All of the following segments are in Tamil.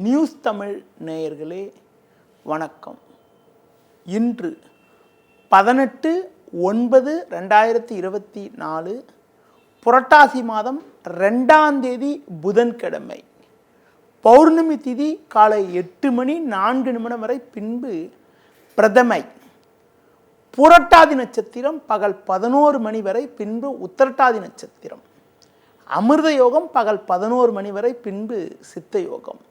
நியூஸ் தமிழ் நேயர்களே வணக்கம். இன்று 18/9/2024 புரட்டாசி மாதம் 2ஆம் தேதி புதன்கிழமை. பௌர்ணமி திதி காலை 8:04 வரை, பின்பு பிரதமை. புரட்டாதி நட்சத்திரம் பகல் 11 வரை, பின்பு உத்திரட்டாதி நட்சத்திரம். அமிர்த யோகம் பகல் 11 வரை, பின்பு சித்த யோகம்.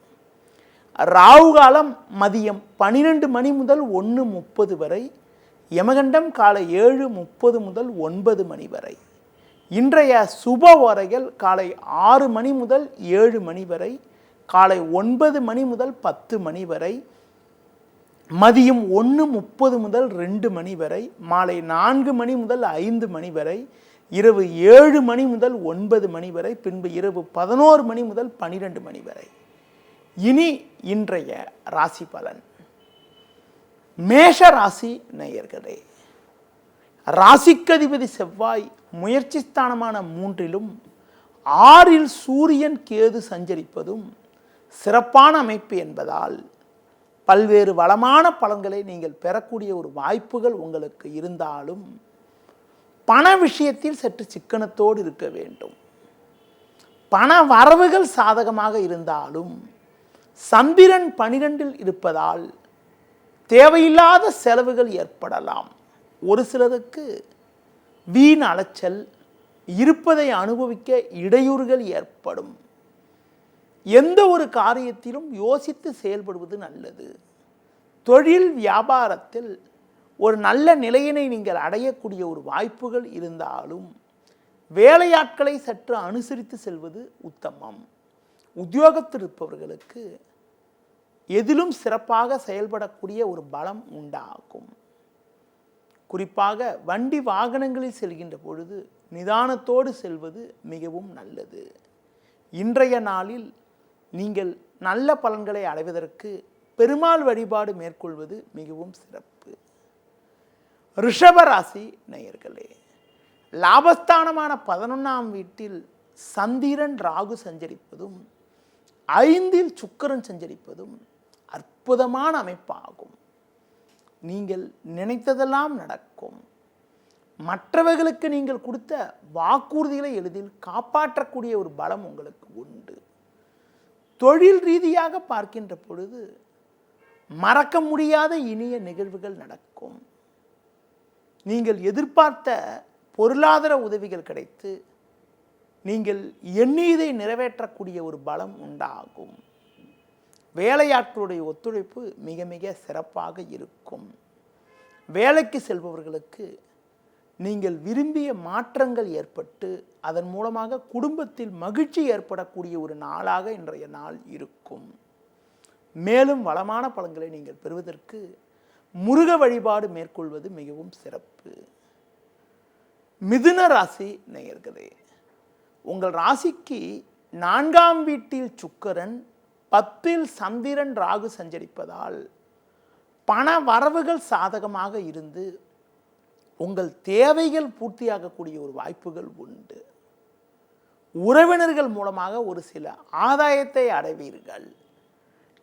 ராகு காலம் மதியம் 12 முதல் 1:30 வரை, யமகண்டம் காலை 7:30 முதல் 9 வரை. இன்றைய சுப ஓரைகள் காலை 6 முதல் 7 வரை, காலை 9 முதல் 10 வரை, மதியம் 1:30 முதல் 2 வரை, மாலை 4 முதல் 5 வரை, இரவு 7 முதல் 9 வரை, பின்பு இரவு 11 முதல் 12 வரை. இனி இன்றைய ராசி பலன். மேஷ ராசி நேயர்களே, ராசிக்கதிபதி செவ்வாய் முயற்சி ஸ்தானமான 3லும் 6ல் சூரியன் கேது சஞ்சரிப்பதும் சிறப்பான அமைப்பு என்பதால் பல்வேறு வளமான பலன்களை நீங்கள் பெறக்கூடிய ஒரு வாய்ப்புகள் உங்களுக்கு இருந்தாலும் பண விஷயத்தில் சற்று சிக்கனத்தோடு இருக்க வேண்டும். பண வரவுகள் சாதகமாக இருந்தாலும் சந்திரன் 12ல் இருப்பதால் தேவையில்லாத செலவுகள் ஏற்படலாம். ஒரு சிலருக்கு வீண் அலைச்சல், இருப்பதை அனுபவிக்க இடையூறுகள் ஏற்படும். எந்த ஒரு காரியத்திலும் யோசித்து செயல்படுவது நல்லது. தொழில் வியாபாரத்தில் ஒரு நல்ல நிலையினை நீங்கள் அடையக்கூடிய ஒரு வாய்ப்புகள் இருந்தாலும் வேலையாட்களை சற்று அனுசரித்து செல்வது உத்தமம். உத்தியோகத்தில் இருப்பவர்களுக்கு எதிலும் சிறப்பாக செயல்படக்கூடிய ஒரு பலம் உண்டாகும். குறிப்பாக வண்டி வாகனங்களில் செல்கின்ற பொழுது நிதானத்தோடு செல்வது மிகவும் நல்லது. இன்றைய நாளில் நீங்கள் நல்ல பலன்களை அடைவதற்கு பெருமாள் வழிபாடு மேற்கொள்வது மிகவும் சிறப்பு. ரிஷபராசி நேயர்களே, லாபஸ்தானமான 11ஆம் வீட்டில் சந்திரன் ராகு சஞ்சரிப்பதும் 5ல் சுக்கிரன் சஞ்சரிப்பதும் அற்புதமான அமைப்பாகும். நீங்கள் நினைத்ததெல்லாம் நடக்கும். மற்றவர்களுக்கு நீங்கள் கொடுத்த வாக்குறுதிகளை எளிதில் காப்பாற்றக்கூடிய ஒரு பலம் உங்களுக்கு உண்டு. தொழில் ரீதியாக பார்க்கின்ற பொழுது மறக்க முடியாத இனிய நிகழ்வுகள் நடக்கும். நீங்கள் எதிர்பார்த்த பொருளாதார உதவிகள் கிடைத்து நீங்கள் எண்ணியதை நிறைவேற்றக்கூடிய ஒரு பலம் உண்டாகும். வேலையாட்களுடைய ஒத்துழைப்பு மிக மிக சிறப்பாக இருக்கும். வேலைக்கு செல்பவர்களுக்கு நீங்கள் விரும்பிய மாற்றங்கள் ஏற்பட்டு அதன் மூலமாக குடும்பத்தில் மகிழ்ச்சி ஏற்படக்கூடிய ஒரு நாளாக இன்றைய நாள் இருக்கும். மேலும் வளமான பலன்களை நீங்கள் பெறுவதற்கு முருக வழிபாடு மேற்கொள்வது மிகவும் சிறப்பு. மிதுன ராசி நேயர்களே, உங்கள் ராசிக்கு 4ஆம் வீட்டில் சுக்கிரன் 10ல் சந்திரன் ராகு சஞ்சரிப்பதால் பண வரவுகள் சாதகமாக இருந்து உங்கள் தேவைகள் பூர்த்தியாகக்கூடிய ஒரு வாய்ப்புகள் உண்டு. உறவினர்கள் மூலமாக ஒரு சில ஆதாயத்தை அடைவீர்கள்.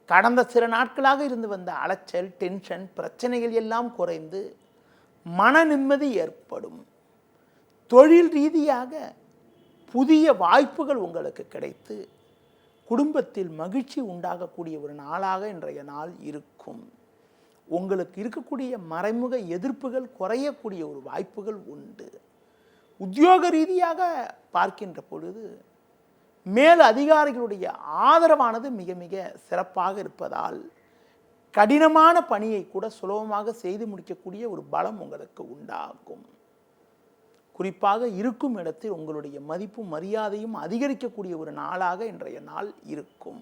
கடந்த சில நாட்களாக இருந்து வந்த அலைச்சல், டென்ஷன், பிரச்சனைகள் எல்லாம் குறைந்து மன நிம்மதி ஏற்படும். தொழில் ரீதியாக புதிய வாய்ப்புகள் உங்களுக்கு கிடைத்து குடும்பத்தில் மகிழ்ச்சி உண்டாகக்கூடிய ஒரு நாளாக இன்றைய நாள் இருக்கும். உங்களுக்கு இருக்கக்கூடிய மறைமுக எதிர்ப்புகள் குறையக்கூடிய ஒரு வாய்ப்புகள் உண்டு. உத்தியோக ரீதியாக பார்க்கின்ற பொழுது மேல் அதிகாரிகளுடைய ஆதரவானது மிக மிக சிறப்பாக இருப்பதால் கடினமான பணியை கூட சுலபமாக செய்து முடிக்கக்கூடிய ஒரு பலம் உங்களுக்கு உண்டாகும். குறிப்பாக இருக்கும் இடத்தில் உங்களுடைய மதிப்பும் மரியாதையும் அதிகரிக்கக்கூடிய ஒரு நாளாக இன்றைய நாள் இருக்கும்.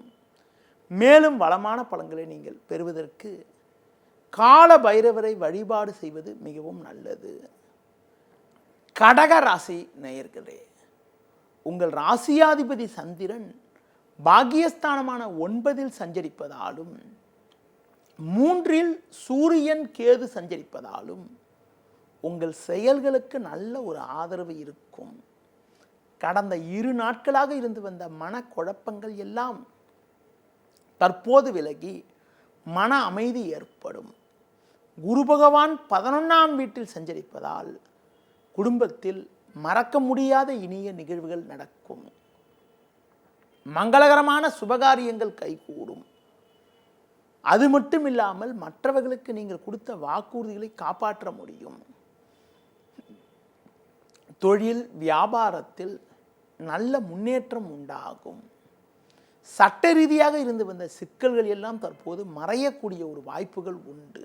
மேலும் வளமான பலன்களை நீங்கள் பெறுவதற்கு கால பைரவரை வழிபாடு செய்வது மிகவும் நல்லது. கடக ராசி நேயர்களே, உங்கள் ராசியாதிபதி சந்திரன் பாக்கியஸ்தானமான 9ல் சஞ்சரிப்பதாலும் 3ல் சூரியன் கேது சஞ்சரிப்பதாலும் உங்கள் செயல்களுக்கு நல்ல ஒரு ஆதரவு இருக்கும். கடந்த 2 நாட்களாக இருந்து வந்த மனக்குழப்பங்கள் எல்லாம் தற்போது விலகி மன அமைதி ஏற்படும். குரு பகவான் 11ஆம் வீட்டில் சஞ்சரிப்பதால் குடும்பத்தில் மறக்க முடியாத இனிய நிகழ்வுகள் நடக்கும். மங்களகரமான சுபகாரியங்கள் கைகூடும். அது மட்டும் இல்லாமல் மற்றவர்களுக்கு நீங்கள் கொடுத்த வாக்குறுதிகளை காப்பாற்ற முடியும். தொழில் வியாபாரத்தில் நல்ல முன்னேற்றம் உண்டாகும். சட்ட ரீதியாக இருந்து வந்த சிக்கல்கள் எல்லாம் தற்போது மறையக்கூடிய ஒரு வாய்ப்புகள் உண்டு.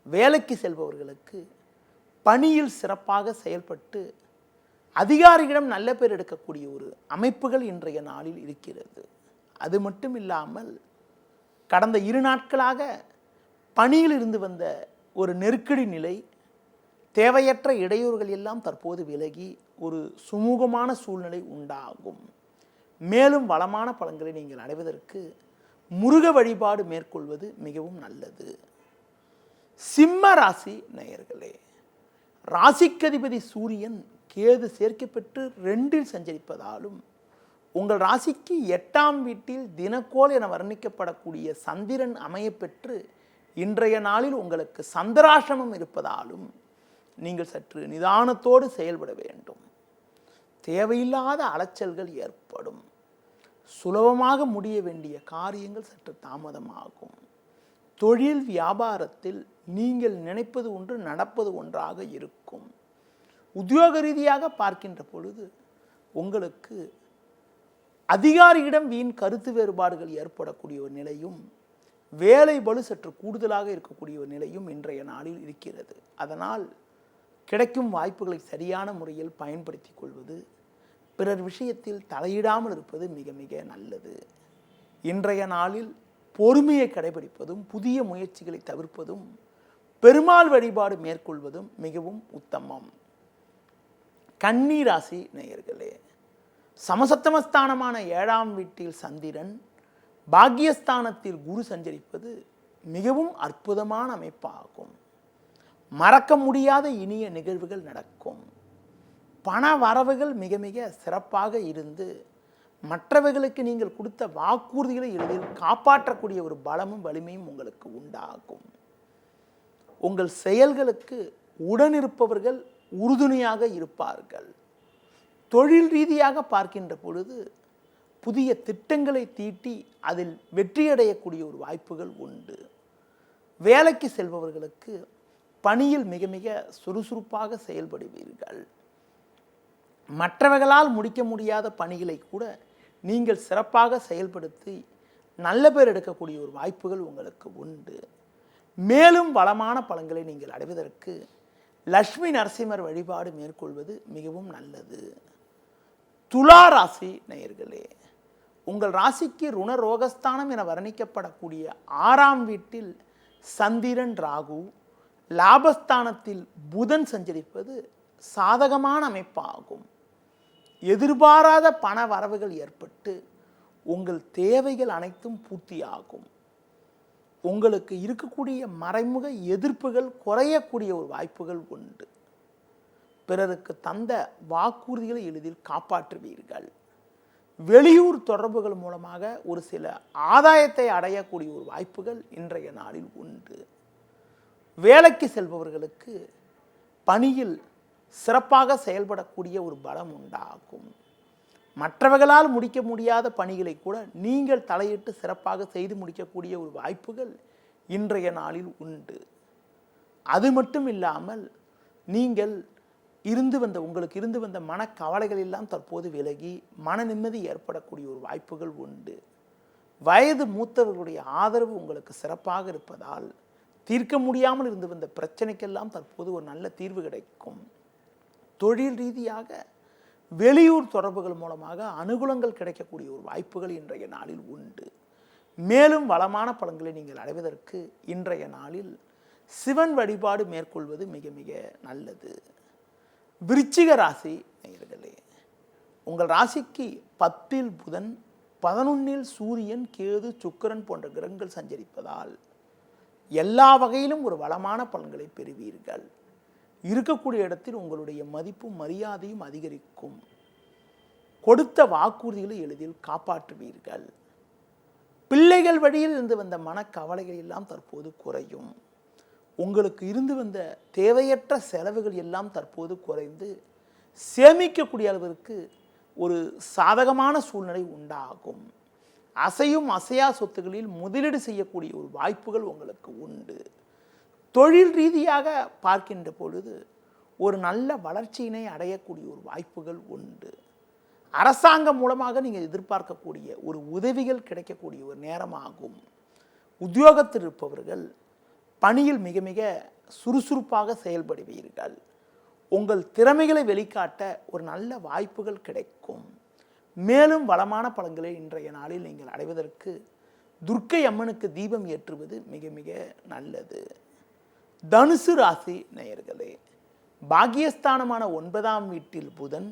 வேலைக்கு செல்பவர்களுக்கு பணியில் சிறப்பாக செயல்பட்டு அதிகாரிகளிடம் நல்ல பேர் எடுக்கக்கூடிய ஒரு அமைப்புகள் இன்றைய நாளில் இருக்கிறது. அது மட்டும் இல்லாமல் கடந்த 2 நாட்களாக பணியில் இருந்து வந்த ஒரு நெருக்கடி நிலை, தேவையற்ற இடையூறுகள் எல்லாம் தற்போது விலகி ஒரு சுமூகமான சூழ்நிலை உண்டாகும். மேலும் வளமான பலன்களை நீங்கள் அடைவதற்கு முருக வழிபாடு மேற்கொள்வது மிகவும் நல்லது. சிம்ம ராசி நேயர்களே, ராசிக்கதிபதி சூரியன் கேது சேர்க்கை பெற்று 2இல் சஞ்சரிப்பதாலும் உங்கள் ராசிக்கு 8ஆம் வீட்டில் தினக்கோள் என வர்ணிக்கப்படக்கூடிய சந்திரன் அமையப்பெற்று இன்றைய நாளில் உங்களுக்கு சந்திராசிரமம் இருப்பதாலும் நீங்கள் சற்று நிதானத்தோடு செயல்பட வேண்டும். தேவையில்லாத அலைச்சல்கள் ஏற்படும். சுலபமாக முடிய வேண்டிய காரியங்கள் சற்று தாமதமாகும். தொழில் வியாபாரத்தில் நீங்கள் நினைப்பது ஒன்று நடப்பது ஒன்றாக இருக்கும். உத்தியோக ரீதியாக பார்க்கின்ற பொழுது உங்களுக்கு அதிகாரியிடம் வீண் கருத்து வேறுபாடுகள் ஏற்படக்கூடிய ஒரு நிலையும், வேலை பளு சற்று கூடுதலாக இருக்கக்கூடிய ஒரு நிலையும் இன்றைய நாளில் இருக்கிறது. அதனால் கிடைக்கும் வாய்ப்புகளை சரியான முறையில் பயன்படுத்தி கொள்வது, பிறர் விஷயத்தில் தலையிடாமல் இருப்பது மிக மிக நல்லது. இன்றைய நாளில் பொறுமையை கடைபிடிப்பதும், புதிய முயற்சிகளை தவிர்ப்பதும், பெருமாள் வழிபாடு மேற்கொள்வதும் மிகவும் உத்தமம். கன்னி ராசி நேயர்களே, சமசப்தமஸ்தானமான 7ஆம் வீட்டில் சந்திரன், பாக்கியஸ்தானத்தில் குரு சஞ்சரிப்பது மிகவும் அற்புதமான அமைப்பாகும். மறக்க முடியாத இனிய நிகழ்வுகள் நடக்கும். பண வரவுகள் மிக மிக சிறப்பாக இருந்து மற்றவர்களுக்கு நீங்கள் கொடுத்த வாக்குறுதிகளை எளிதில் காப்பாற்றக்கூடிய ஒரு பலமும் வலிமையும் உங்களுக்கு உண்டாகும். உங்கள் செயல்களுக்கு உடனிருப்பவர்கள் உறுதுணையாக இருப்பார்கள். தொழில் ரீதியாக பார்க்கின்ற பொழுது புதிய திட்டங்களை தீட்டி அதில் வெற்றியடையக்கூடிய ஒரு வாய்ப்புகள் உண்டு. வேலைக்கு செல்பவர்களுக்கு பணியில் மிக மிக சுறுசுறுப்பாக செயல்படுவீர்கள். மற்றவர்களால் முடிக்க முடியாத பணிகளை கூட நீங்கள் சிறப்பாக செயல்படுத்தி நல்ல பேர் எடுக்கக்கூடிய ஒரு வாய்ப்புகள் உங்களுக்கு உண்டு. மேலும் வளமான பலன்களை நீங்கள் அடைவதற்கு லட்சுமி நரசிம்மர் வழிபாடு மேற்கொள்வது மிகவும் நல்லது. துலா ராசி நேயர்களே, உங்கள் ராசிக்கு ருணரோகஸ்தானம் என வர்ணிக்கப்படக்கூடிய 6ஆம் வீட்டில் சந்திரன் ராகு, லாபஸ்தானத்தில் புதன் சஞ்சரிப்பது சாதகமான அமைப்பாகும். எதிர்பாராத பண வரவுகள் ஏற்பட்டு உங்கள் தேவைகள் அனைத்தும் பூர்த்தியாகும். உங்களுக்கு இருக்கக்கூடிய மறைமுக எதிர்ப்புகள் குறையக்கூடிய ஒரு வாய்ப்புகள் உண்டு. பிறருக்கு தந்த வாக்குறுதிகளை எளிதில் காப்பாற்றுவீர்கள். வெளியூர் தொடர்புகள் மூலமாக ஒரு சில ஆதாயத்தை அடையக்கூடிய ஒரு வாய்ப்புகள் இன்றைய நாளில் உண்டு. வேலைக்கு செல்பவர்களுக்கு பணியில் சிறப்பாக செயல்படக்கூடிய ஒரு பலம் உண்டாகும். மற்றவர்களால் முடிக்க முடியாத பணிகளை கூட நீங்கள் தலையிட்டு சிறப்பாக செய்து முடிக்கக்கூடிய ஒரு வாய்ப்புகள் இன்றைய நாளில் உண்டு. அது மட்டும் இல்லாமல் நீங்கள் உங்களுக்கு இருந்து வந்த மனக்கவலைகள் எல்லாம் தற்போது விலகி மன நிம்மதி ஏற்படக்கூடிய ஒரு வாய்ப்புகள் உண்டு. வயது மூத்தவர்களுடைய ஆதரவு உங்களுக்கு சிறப்பாக இருப்பதால் தீர்க்க முடியாமல் இருந்து வந்த பிரச்சனைக்கெல்லாம் தற்போது ஒரு நல்ல தீர்வு கிடைக்கும். தொழில் ரீதியாக வெளியூர் தொடர்புகள் மூலமாக அனுகூலங்கள் கிடைக்கக்கூடிய ஒரு வாய்ப்புகள் இன்றைய நாளில் உண்டு. மேலும் வளமான பலன்களை நீங்கள் அடைவதற்கு இன்றைய நாளில் சிவன் வழிபாடு மேற்கொள்வது மிக மிக நல்லது. விருச்சிக ராசி நேயர்களே, உங்கள் ராசிக்கு 10இல் புதன், 11இல் சூரியன், கேது, சுக்கிரன் போன்ற கிரகங்கள் சஞ்சரிப்பதால் எல்லா வகையிலும் ஒரு வளமான பலன்களை பெறுவீர்கள். இருக்கக்கூடிய இடத்தில் உங்களுடைய மதிப்பும் மரியாதையும் அதிகரிக்கும். கொடுத்த வாக்குறுதிகளை எளிதில் காப்பாற்றுவீர்கள். பிள்ளைகள் வழியில் இருந்து வந்த மனக்கவலைகள் எல்லாம் தற்போது குறையும். உங்களுக்கு இருந்து வந்த தேவையற்ற செலவுகள் எல்லாம் தற்போது குறைந்து சேமிக்கக்கூடிய அளவிற்கு ஒரு சாதகமான சூழ்நிலை உண்டாகும். அசையும் அசையா சொத்துக்களில் முதலீடு செய்யக்கூடிய ஒரு வாய்ப்புகள் உங்களுக்கு உண்டு. தொழில் ரீதியாக பார்க்கின்ற பொழுது ஒரு நல்ல வளர்ச்சியினை அடையக்கூடிய ஒரு வாய்ப்புகள் உண்டு. அரசாங்கம் மூலமாக நீங்கள் எதிர்பார்க்கக்கூடிய ஒரு உதவிகள் கிடைக்கக்கூடிய ஒரு நேரமாகும். உத்தியோகத்தில் இருப்பவர்கள் பணியில் மிக மிக சுறுசுறுப்பாக செயல்படுவீர்கள். உங்கள் திறமைகளை வெளிக்காட்ட ஒரு நல்ல வாய்ப்புகள் கிடைக்கும். மேலும் வளமான பலன்களை இன்றைய நாளில் நீங்கள் அடைவதற்கு துர்க்கை அம்மனுக்கு தீபம் ஏற்றுவது மிக மிக நல்லது. தனுசு ராசி நேயர்களே, பாக்கியஸ்தானமான 9ஆம் வீட்டில் புதன்,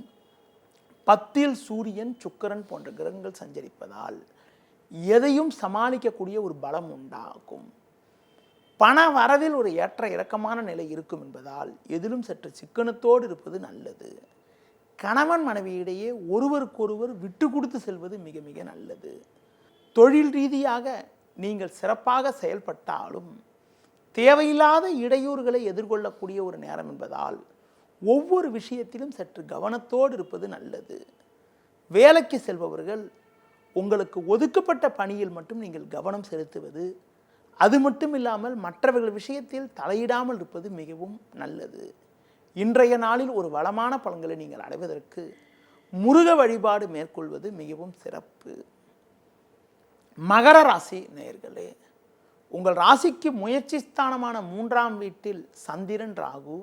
10ல் சூரியன், சுக்கிரன் போன்ற கிரகங்கள் சஞ்சரிப்பதால் எதையும் சமாளிக்கக்கூடிய ஒரு பலம் உண்டாகும். பண வரவில் ஒரு ஏற்ற இறக்கமான நிலை இருக்கும் என்பதால் எதிலும் சற்று சிக்கனத்தோடு இருப்பது நல்லது. கணவன் மனைவியிடையே ஒருவருக்கொருவர் விட்டு கொடுத்து செல்வது மிக மிக நல்லது. தொழில் ரீதியாக நீங்கள் சிறப்பாக செயல்பட்டாலும் தேவையில்லாத இடையூறுகளை எதிர்கொள்ளக்கூடிய ஒரு நேரம் என்பதால் ஒவ்வொரு விஷயத்திலும் சற்று கவனத்தோடு இருப்பது நல்லது. வேலைக்கு செல்பவர்கள் உங்களுக்கு ஒதுக்கப்பட்ட பணியில் மட்டும் நீங்கள் கவனம் செலுத்துவது, அது மட்டும் இல்லாமல் மற்றவர்கள் விஷயத்தில் தலையிடாமல் இருப்பது மிகவும் நல்லது. இன்றைய நாளில் ஒரு வளமான பலன்களை நீங்கள் அடைவதற்கு முருக வழிபாடு மேற்கொள்வது மிகவும் சிறப்பு. மகர ராசி நேயர்களே, உங்கள் ராசிக்கு முயற்சி ஸ்தானமான 3ஆம் வீட்டில் சந்திரன், ராகு,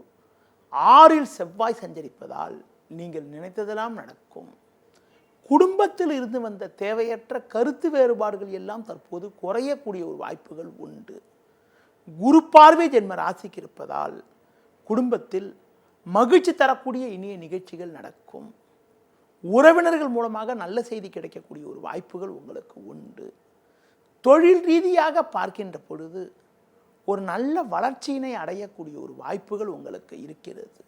6ல் செவ்வாய் சஞ்சரிப்பதால் நீங்கள் நினைத்ததெல்லாம் நடக்கும். குடும்பத்தில் இருந்து வந்த தேவையற்ற கருத்து வேறுபாடுகள் எல்லாம் தற்போது குறையக்கூடிய ஒரு வாய்ப்புகள் உண்டு. குரு பார்வை ஜென்ம ராசிக்கு இருப்பதால் குடும்பத்தில் மகிழ்ச்சி தரக்கூடிய இனிய நிகழ்ச்சிகள் நடக்கும். உறவினர்கள் மூலமாக நல்ல செய்தி கிடைக்கக்கூடிய ஒரு வாய்ப்புகள் உங்களுக்கு உண்டு. தொழில் ரீதியாக பார்க்கின்ற பொழுது ஒரு நல்ல வளர்ச்சியினை அடையக்கூடிய ஒரு வாய்ப்புகள் உங்களுக்கு இருக்கிறது.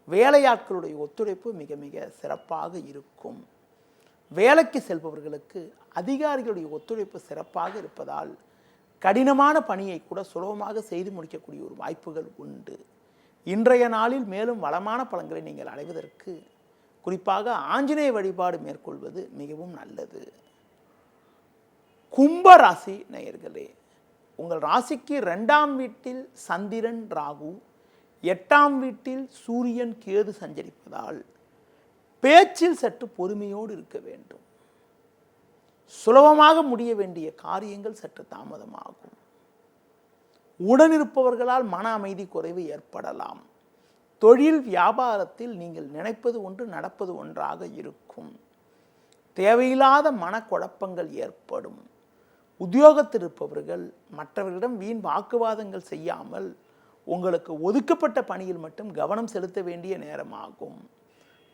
வேலையாட்களுடைய ஒத்துழைப்பு மிக மிக சிறப்பாக இருக்கும். வேலைக்கு செல்பவர்களுக்கு அதிகாரிகளுடைய ஒத்துழைப்பு சிறப்பாக இருப்பதால் கடினமான பணியை கூட சுலபமாக செய்து முடிக்கக்கூடிய ஒரு வாய்ப்புகள் உண்டு. இன்றைய நாளில் மேலும் வளமான பலன்களை நீங்கள் அடைவதற்கு குறிப்பாக ஆஞ்சநேய வழிபாடு மேற்கொள்வது மிகவும் நல்லது. கும்ப ராசி நேயர்களே, உங்கள் ராசிக்கு 2ஆம் வீட்டில் சந்திரன், ராகு, 8ஆம் வீட்டில் சூரியன், கேது சஞ்சரிப்பதால் பேச்சில் சற்று பொறுமையோடு இருக்க வேண்டும். சுலபமாக முடிய வேண்டிய காரியங்கள் சற்று தாமதமாகும். உடனிருப்பவர்களால் மன அமைதி குறைவு ஏற்படலாம். தொழில் வியாபாரத்தில் நீங்கள் நினைப்பது ஒன்று நடப்பது ஒன்றாக இருக்கும். தேவையில்லாத மனக்குழப்பங்கள் ஏற்படும். உத்தியோகத்தில் இருப்பவர்கள் மற்றவர்களிடம் வீண் வாக்குவாதங்கள் செய்யாமல் உங்களுக்கு ஒதுக்கப்பட்ட பணியில் மட்டும் கவனம் செலுத்த வேண்டிய நேரமாகும்.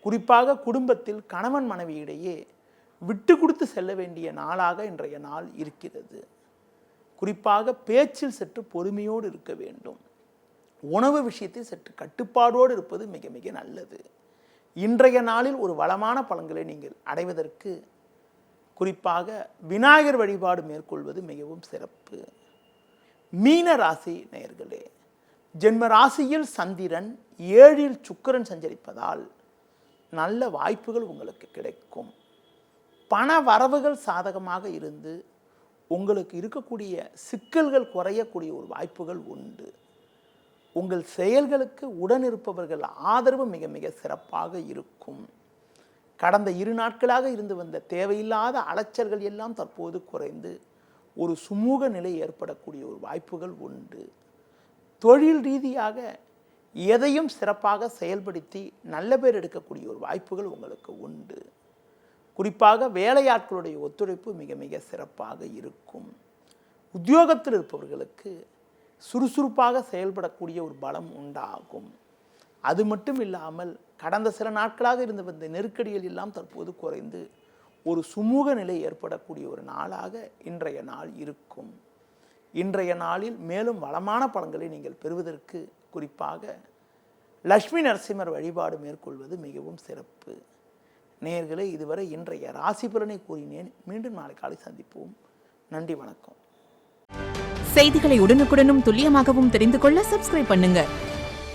குறிப்பாக குடும்பத்தில் கணவன் மனைவியிடையே விட்டு கொடுத்து செல்ல வேண்டிய நாளாக இன்றைய நாள் இருக்கிறது. குறிப்பாக பேச்சில் சற்று பொறுமையோடு இருக்க வேண்டும். உணவு விஷயத்தில் சற்று கட்டுப்பாடோடு இருப்பது மிக மிக நல்லது. இன்றைய நாளில் ஒரு வளமான பலன்களை நீங்கள் அடைவதற்கு குறிப்பாக விநாயகர் வழிபாடு மேற்கொள்வது மிகவும் சிறப்பு. மீன ராசி நேயர்களே, ஜென்ம ராசியில் சந்திரன், 7ல் சுக்கிரன் சஞ்சரிப்பதால் நல்ல வாய்ப்புகள் உங்களுக்கு கிடைக்கும். பண வரவுகள் சாதகமாக இருந்து உங்களுக்கு இருக்கக்கூடிய சிக்கல்கள் குறையக்கூடிய ஒரு வாய்ப்புகள் உண்டு. உங்கள் செயல்களுக்கு உடன் இருப்பவர்கள் ஆதரவு மிக மிக சிறப்பாக இருக்கும். கடந்த 2 நாட்களாக இருந்து வந்த தேவையில்லாத அலைச்சல்கள் எல்லாம் தற்போது குறைந்து ஒரு சுமூக நிலை ஏற்படக்கூடிய ஒரு வாய்ப்புகள் உண்டு. தொழில் ரீதியாக எதையும் சிறப்பாக செயல்படுத்தி நல்ல பேர் எடுக்கக்கூடிய ஒரு வாய்ப்புகள் உங்களுக்கு உண்டு. குறிப்பாக வேலையாட்களுடைய ஒத்துழைப்பு மிக மிக சிறப்பாக இருக்கும். உத்தியோகத்தில் இருப்பவர்களுக்கு சுறுசுறுப்பாக செயல்படக்கூடிய ஒரு பலம் உண்டாகும். அது மட்டும் இல்லாமல் கடந்த சில நாட்களாக இருந்து வந்த நெருக்கடிகள் எல்லாம் தற்போது குறைந்து ஒரு சுமூக நிலை ஏற்படக்கூடிய ஒரு நாளாக இன்றைய நாள் இருக்கும். இன்றைய நாளில் மேலும் வளமான பலன்களை நீங்கள் பெறுவதற்கு குறிப்பாக லட்சுமி நரசிம்மர் வழிபாடு மேற்கொள்வது மிகவும் சிறப்பு. நேயர்களே, இதுவரை இன்றைய ராசி பலனை கூறினேன். மீண்டும் நாளை காலை சந்திப்போம். நன்றி, வணக்கம். செய்திகளை உடனுக்குடனும் துல்லியமாகவும் தெரிந்து கொள்ள சப்ஸ்கிரைப் பண்ணுங்க.